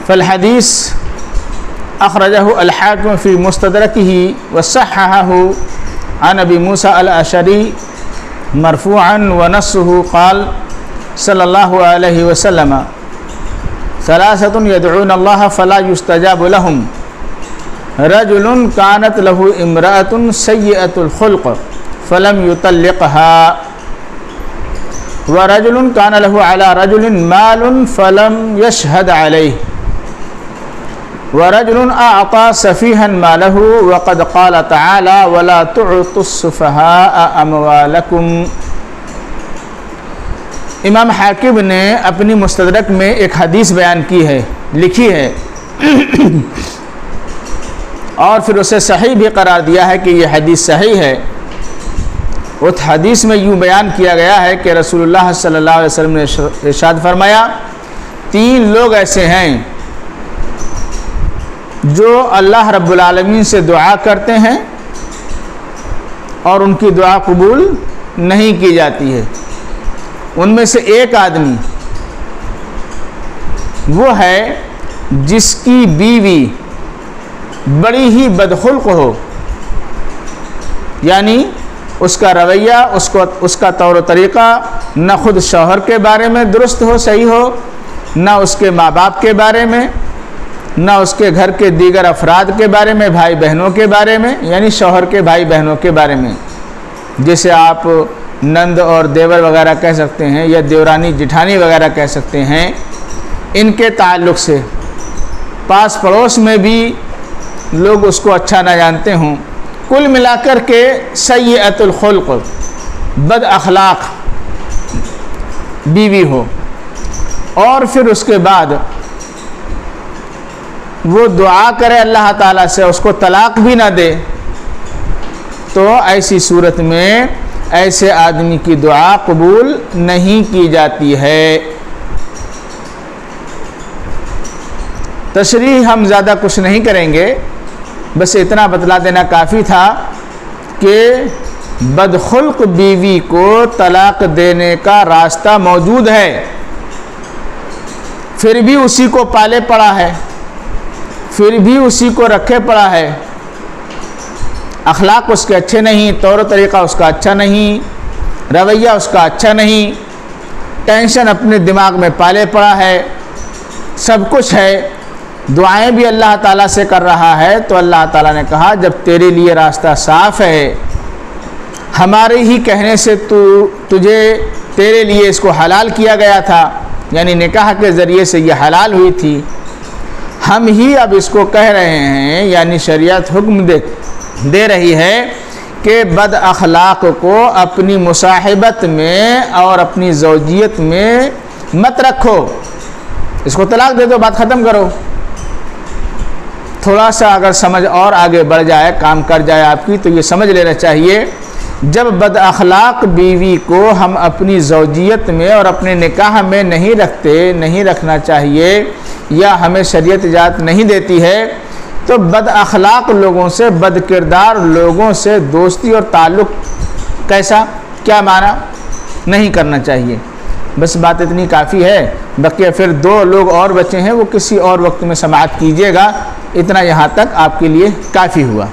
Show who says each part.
Speaker 1: فالحدیث اخرجہ الحاکم فی مستدرکہ وصححہ عن ابی موسیٰ الاشعری مرفوعا ونصہ قال صلی اللہ علیہ وسلم ثلاثۃ یدعون اللہ فلا یستجاب لهم رجل كانت له امرأة سيئة الخلق فلم يطلقها ورجل كان له على رجل مال فلم يشهد عليه ورجل أعطى سفيها ماله وقد قال تعالى ولا تعطوا السفهاء أموالكم۔ امام حاکم نے اپنی مستدرک میں ایک حدیث بیان کی ہے، لکھی ہے، اور پھر اسے صحیح بھی قرار دیا ہے کہ یہ حدیث صحیح ہے۔ اس حدیث میں یوں بیان کیا گیا ہے کہ رسول اللہ صلی اللہ علیہ وسلم نے ارشاد فرمایا، 3 لوگ ایسے ہیں جو اللہ رب العالمین سے دعا کرتے ہیں اور ان کی دعا قبول نہیں کی جاتی ہے۔ ان میں سے ایک آدمی وہ ہے جس کی بیوی بڑی ہی بدخلق ہو، یعنی اس کا رویہ، اس کا طور و طریقہ نہ خود شوہر کے بارے میں درست ہو، صحیح ہو، نہ اس کے ماں باپ کے بارے میں، نہ اس کے گھر کے دیگر افراد کے بارے میں، بھائی بہنوں کے بارے میں، یعنی شوہر کے بھائی بہنوں کے بارے میں، جیسے آپ نند اور دیور وغیرہ کہہ سکتے ہیں، یا دیورانی جٹھانی وغیرہ کہہ سکتے ہیں، ان کے تعلق سے پاس پڑوس میں بھی لوگ اس کو اچھا نہ جانتے ہوں، کل ملا کر کے سیئۃ الخلق، بد اخلاق بیوی ہو، اور پھر اس کے بعد وہ دعا کرے اللہ تعالیٰ سے، اس کو طلاق بھی نہ دے، تو ایسی صورت میں ایسے آدمی کی دعا قبول نہیں کی جاتی ہے۔ تشریح ہم زیادہ کچھ نہیں کریں گے، بس اتنا بتلا دینا کافی تھا کہ بدخلق بیوی کو طلاق دینے کا راستہ موجود ہے، پھر بھی اسی کو پالے پڑا ہے، پھر بھی اسی کو رکھے پڑا ہے، اخلاق اس کے اچھے نہیں، طور و طریقہ اس کا اچھا نہیں، رویہ اس کا اچھا نہیں، ٹینشن اپنے دماغ میں پالے پڑا ہے، سب کچھ ہے، دعائیں بھی اللہ تعالیٰ سے کر رہا ہے، تو اللہ تعالیٰ نے کہا جب تیرے لیے راستہ صاف ہے، ہمارے ہی کہنے سے تیرے لیے اس کو حلال کیا گیا تھا، یعنی نکاح کے ذریعے سے یہ حلال ہوئی تھی، ہم ہی اب اس کو کہہ رہے ہیں، یعنی شریعت حکم دے رہی ہے کہ بد اخلاق کو اپنی مصاحبت میں اور اپنی زوجیت میں مت رکھو، اس کو طلاق دے دو، بات ختم کرو۔ تھوڑا سا اگر سمجھ اور آگے بڑھ جائے، کام کر جائے آپ کی، تو یہ سمجھ لینا چاہیے جب بد اخلاق بیوی کو ہم اپنی زوجیت میں اور اپنے نکاح میں نہیں رکھنا چاہیے، یا ہمیں شریعت اجازت نہیں دیتی ہے، تو بد اخلاق لوگوں سے، بد کردار لوگوں سے دوستی اور تعلق کیسا، کیا معنی نہیں کرنا چاہیے۔ بس بات اتنی کافی ہے، بقیہ پھر 2 لوگ اور بچے ہیں، وہ کسی اور وقت میں سماعت کیجیے گا، اتنا یہاں تک آپ کے لیے کافی ہوا۔